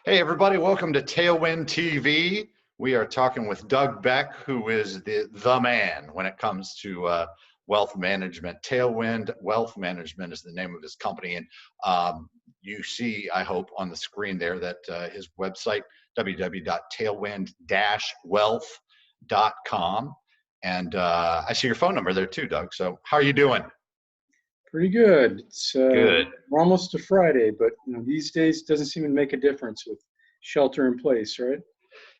Hey, everybody, welcome to Tailwind TV. We are talking with Doug Beck, who is the man when it comes to wealth management. Tailwind Wealth Management is the name of his company. And you see, I hope, on the screen there that his website, www.tailwind-wealth.com. And I see your phone number there too, Doug. So how are you doing? Pretty good. It's Good. we're almost to Friday, but these days it doesn't seem to make a difference with shelter in place, right?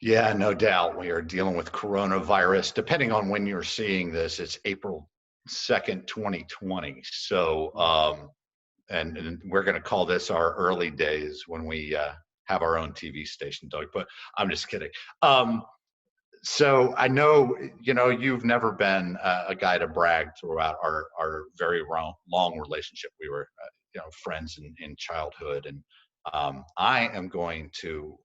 Yeah, no doubt. We are dealing with coronavirus. Depending on when you're seeing this, it's April 2nd, 2020. So, and we're going to call this our early days when we have our own TV station, Doug, but I'm just kidding. So I know, you've never been a guy to brag throughout our very long relationship. We were, friends in childhood. And I am going to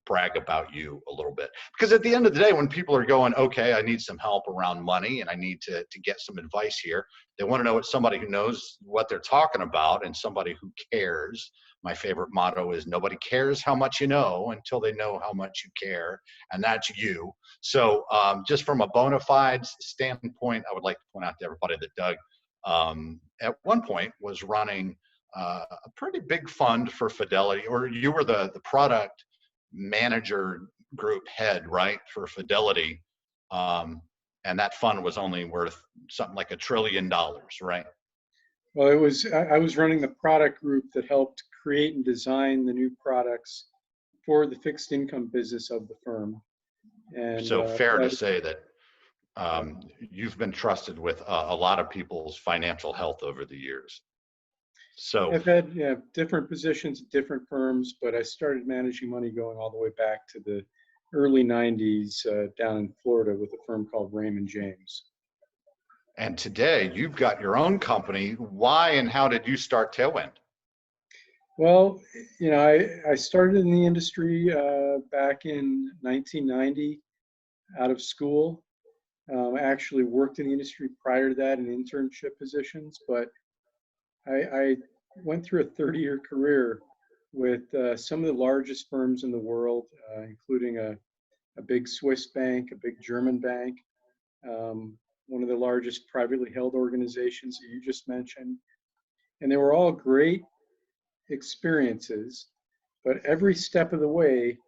brag about you a little bit, because at the end of the day, when people are going, okay, I need some help around money and I need to get some advice here, they want to know it's somebody who knows what they're talking about and somebody who cares. My favorite motto is nobody cares how much you know until they know how much you care, and that's you. So just from a bona fide standpoint, I would like to point out to everybody that Doug at one point was running a pretty big fund for Fidelity, or you were the product manager group head, right, for Fidelity. And that fund was only worth something like $1 trillion, right? Well, I was running the product group that helped create and design the new products for the fixed income business of the firm. And So fair to that, say that yeah, you've been trusted with a lot of people's financial health over the years. So I've had different positions at different firms, but I started managing money going all the way back to the early 90s down in Florida with a firm called Raymond James. and today you've got your own company. Why and how did you start Tailwind? Well, I started in the industry back in 1990 out of school. I actually worked in the industry prior to that in internship positions, but I went through a 30-year career with some of the largest firms in the world, including a big Swiss bank, a big German bank, one of the largest privately held organizations that you just mentioned. And they were all great experiences, but every step of the way,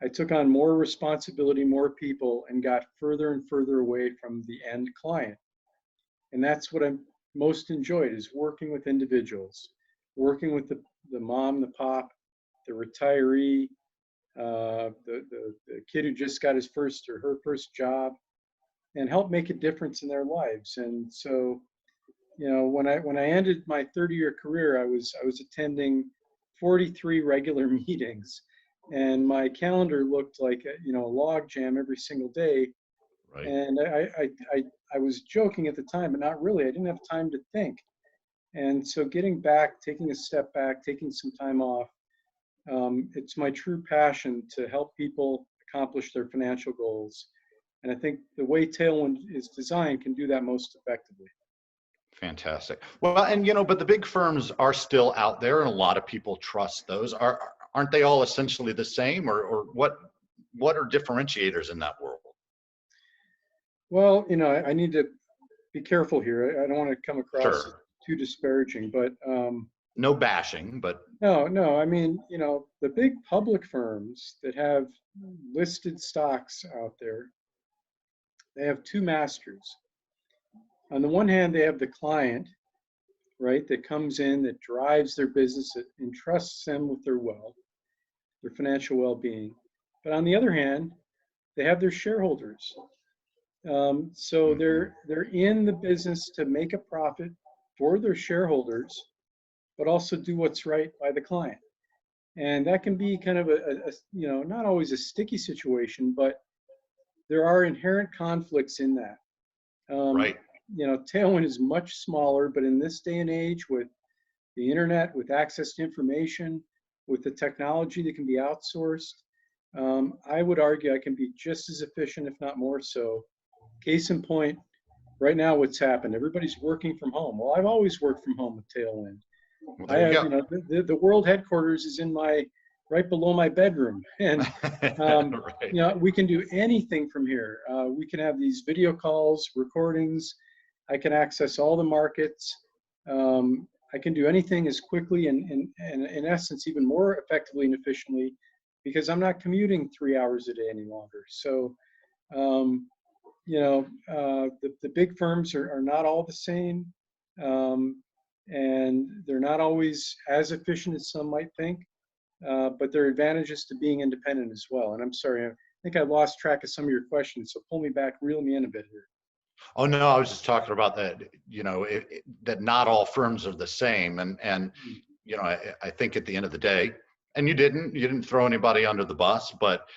I took on more responsibility, more people, and got further and further away from the end client. And that's what I most enjoyed, is working with individuals, working with the mom, the pop, the retiree, the kid who just got his first or her first job, and help make a difference in their lives. And so, when I ended my 30-year career, I was attending 43 regular meetings, and my calendar looked like a log jam every single day. Right. And I was joking at the time, but not really. I didn't have time to think. And so getting back, taking a step back, taking some time off, it's my true passion to help people accomplish their financial goals. And I think the way Tailwind is designed can do that most effectively. Fantastic. Well, and but the big firms are still out there, and a lot of people trust those. Aren't they all essentially the same, or what are differentiators in that world? Well, I need to be careful here. I don't want to come across as Sure. too disparaging, but No bashing, but no. I mean, the big public firms that have listed stocks out there, they have two masters. On the one hand, they have the client, right, that comes in, that drives their business, that entrusts them with their wealth, their financial well-being. But on the other hand, they have their shareholders. So mhm, they're in the business to make a profit for their shareholders, but also do what's right by the client. And that can be kind of not always a sticky situation, but there are inherent conflicts in that. Um, right. Tailwind is much smaller, but in this day and age, with the internet, with access to information, with the technology that can be outsourced, I would argue I can be just as efficient, if not more so. Case in point, right now, what's happened? Everybody's working from home. Well, I've always worked from home with Tailwind. Well, I there you have, go. the world headquarters is in my right below my bedroom. And, um, Right. you know, we can do anything from here. We can have these video calls, recordings. I can access all the markets. I can do anything as quickly and in essence, even more effectively and efficiently because I'm not commuting 3 hours a day any longer. So, um, you know, the big firms are not all the same. Um, and they're not always as efficient as some might think, but there are advantages to being independent as well. And I'm sorry, I think I lost track of some of your questions, so pull me back, reel me in a bit here. Oh no, I was just talking about that. That not all firms are the same, and Mm. I think at the end of the day, and you didn't throw anybody under the bus, but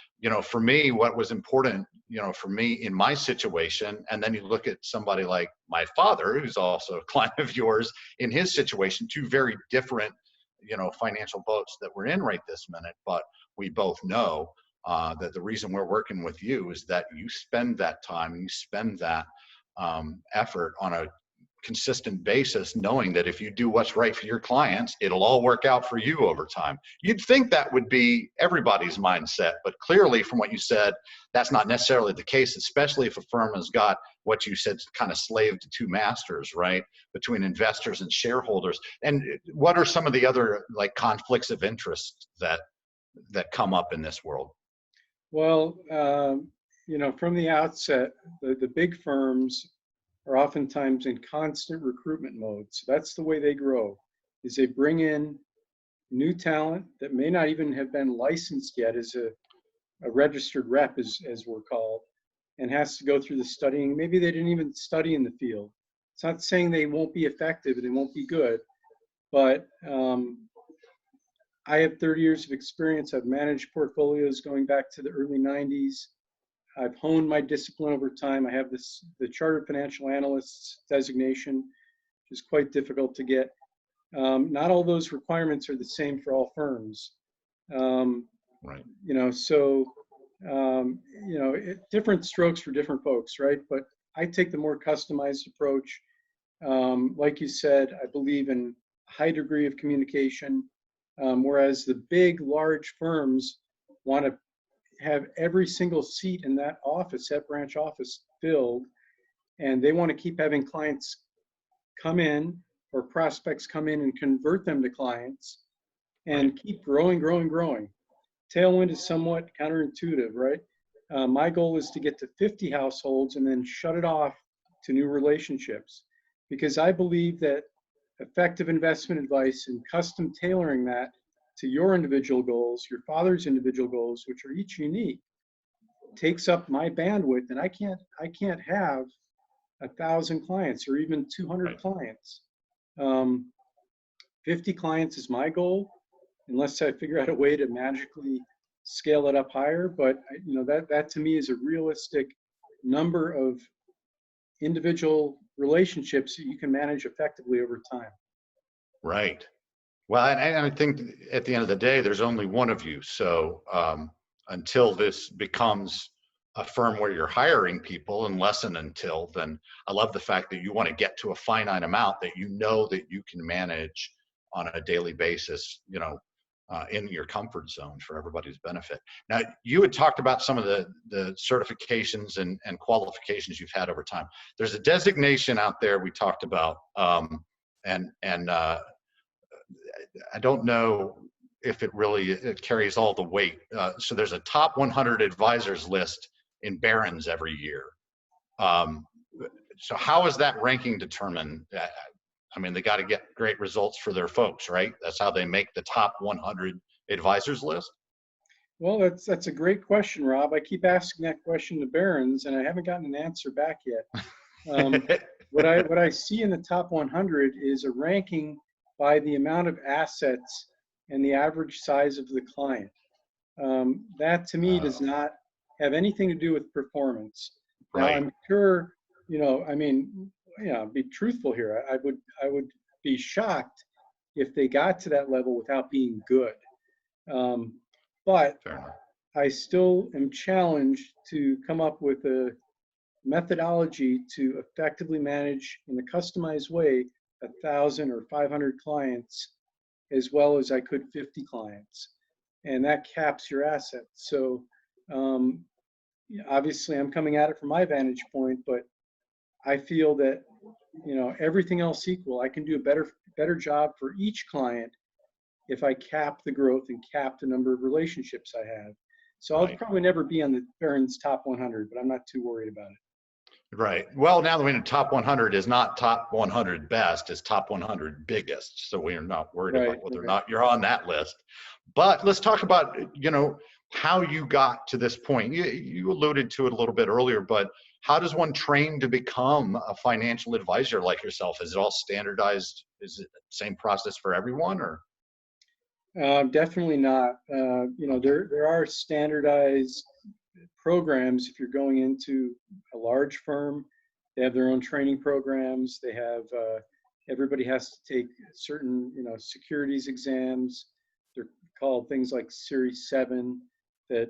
for me, what was important, for me in my situation, and then you look at somebody like my father, who's also a client of yours, in his situation, two very different, financial boats that we're in right this minute, but we both know that the reason we're working with you is that you spend that time, you spend that effort on a consistent basis, knowing that if you do what's right for your clients, it'll all work out for you over time. You'd think that would be everybody's mindset, but clearly from what you said, that's not necessarily the case, especially if a firm has got what you said, kind of slave to two masters, right? Between investors and shareholders. And what are some of the other like conflicts of interest that come up in this world? Well, you know, from the outset, the big firms are oftentimes in constant recruitment mode. So that's the way they grow, is they bring in new talent that may not even have been licensed yet as a registered rep, as we're called, and has to go through the studying. Maybe they didn't even study in the field. It's not saying they won't be effective and they won't be good, but I have 30 years of experience. I've managed portfolios going back to the early 90s. I've honed my discipline over time. I have the Chartered Financial Analyst's designation, which is quite difficult to get. Not all those requirements are the same for all firms. Um, Right. you know, so different strokes for different folks, right? But I take the more customized approach. Like you said, I believe in a high degree of communication, whereas the big, large firms want to have every single seat in that office, that branch office, filled, and they want to keep having clients come in or prospects come in and convert them to clients Right. and keep growing, growing, growing. Tailwind is somewhat counterintuitive, right? My goal is to get to 50 households and then shut it off to new relationships because I believe that effective investment advice and custom tailoring that to your individual goals, your father's individual goals, which are each unique, takes up my bandwidth, and I can't have 1,000 clients or even 200 Right. clients. Um, 50 clients is my goal, unless I figure out a way to magically scale it up higher. But you know that to me is a realistic number of individual relationships that you can manage effectively over time. Right. Well, and I think at the end of the day, there's only one of you. So until this becomes a firm where you're hiring people, unless and until, then I love the fact that you want to get to a finite amount that you know that you can manage on a daily basis, in your comfort zone for everybody's benefit. Now, you had talked about some of the certifications and qualifications you've had over time. There's a designation out there we talked about, and I don't know if it carries all the weight. So there's a top 100 advisors list in Barron's every year. Um, so how is that ranking determined? I mean, they got to get great results for their folks, right? That's how they make the top 100 advisors list. Well, that's a great question, Rob. I keep asking that question to Barron's, and I haven't gotten an answer back yet. What I see in the top 100 is a ranking by the amount of assets and the average size of the client. That to me does uh, not have anything to do with performance. Now, right, I'm sure, I mean, be truthful here. I would be shocked if they got to that level without being good. Um, but fair enough. I still am challenged to come up with a methodology to effectively manage in a customized way 1,000 or 500 clients as well as I could 50 clients. and that caps your assets. So um, obviously I'm coming at it from my vantage point, but I feel that, everything else equal, I can do a better job for each client if I cap the growth and cap the number of relationships I have. So I'll Right. probably never be on the Barron's top 100, but I'm not too worried about it. Right. Well, now that we know top 100 is not top 100 best, it's top 100 biggest. So we're not worried about Right, whether or right. not you're on that list. But let's talk about, how you got to this point. You alluded to it a little bit earlier, but how does one train to become a financial advisor like yourself? Is it all standardized? Is it the same process for everyone, or? Definitely not. Okay. There are standardized programs if you're going into a large firm. They have their own training programs. They have everybody has to take certain securities exams. They're called things like Series 7 that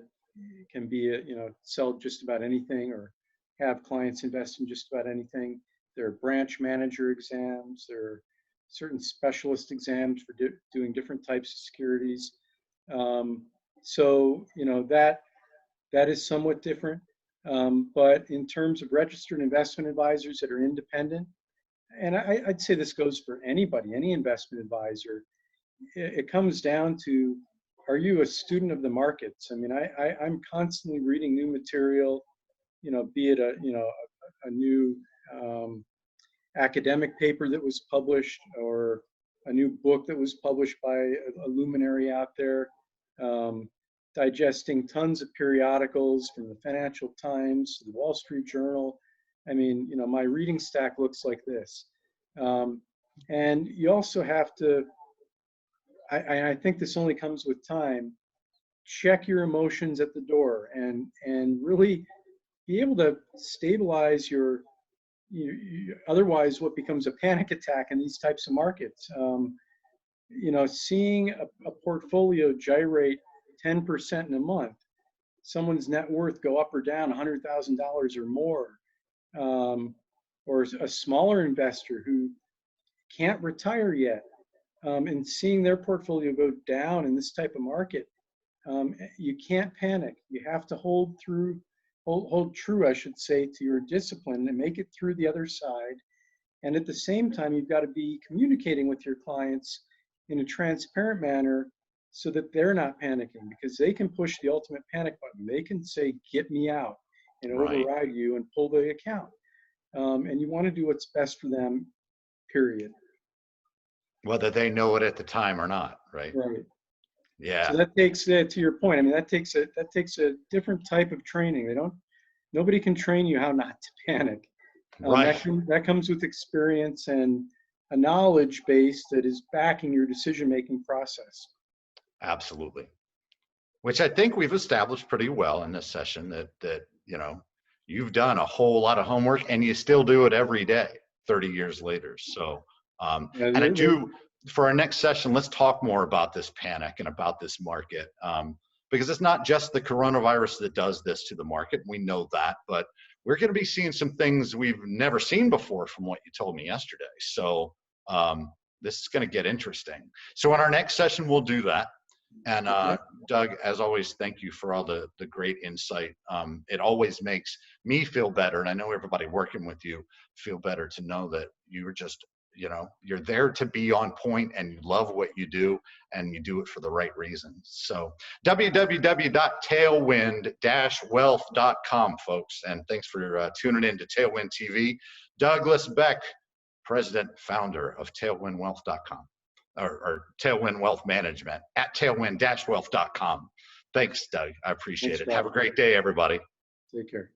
can be sell just about anything or have clients invest in just about anything. There are branch manager exams. There are certain specialist exams for doing different types of securities. So that is somewhat different. But in terms of registered investment advisors that are independent, and I'd say this goes for anybody, any investment advisor, it comes down to, are you a student of the markets? I mean, I'm constantly reading new material, be it a new academic paper that was published or a new book that was published by a luminary out there, digesting tons of periodicals from the Financial Times to the Wall Street Journal. I mean, my reading stack looks like this. And you also have to, I think this only comes with time, check your emotions at the door and really be able to stabilize otherwise what becomes a panic attack in these types of markets. Seeing a portfolio gyrate 10% in a month, someone's net worth go up or down $100,000 or more, or a smaller investor who can't retire yet, and seeing their portfolio go down in this type of market, you can't panic. You have to hold true, I should say, to your discipline and make it through the other side. And at the same time, you've got to be communicating with your clients in a transparent manner so that they're not panicking, because they can push the ultimate panic button. They can say, get me out, and Right. override you and pull the account. And you want to do what's best for them, period. Whether they know it at the time or not, right? Right. So Yeah. that takes, to your point, I mean, that takes a different type of training. Nobody can train you how not to panic. Right. That comes with experience and a knowledge base that is backing your decision-making process. Absolutely. Which I think we've established pretty well in this session that you've done a whole lot of homework and you still do it every day 30 years later. So Yeah, and I do, for our next session, let's talk more about this panic and about this market, because it's not just the coronavirus that does this to the market. We know that, but we're going to be seeing some things we've never seen before from what you told me yesterday. So this is going to get interesting. So in our next session, we'll do that. And okay. Doug, as always, thank you for all the great insight. It always makes me feel better, and I know everybody working with you feel better to know that you're just, you're there to be on point and you love what you do and you do it for the right reasons. So www.tailwind-wealth.com, folks. And thanks for tuning in to Tailwind TV. Douglas Beck, president, founder of tailwindwealth.com. Or Tailwind Wealth Management at tailwind-wealth.com. Thanks, Doug. I appreciate Thanks, it. Have Rob. a great day, everybody. Take care.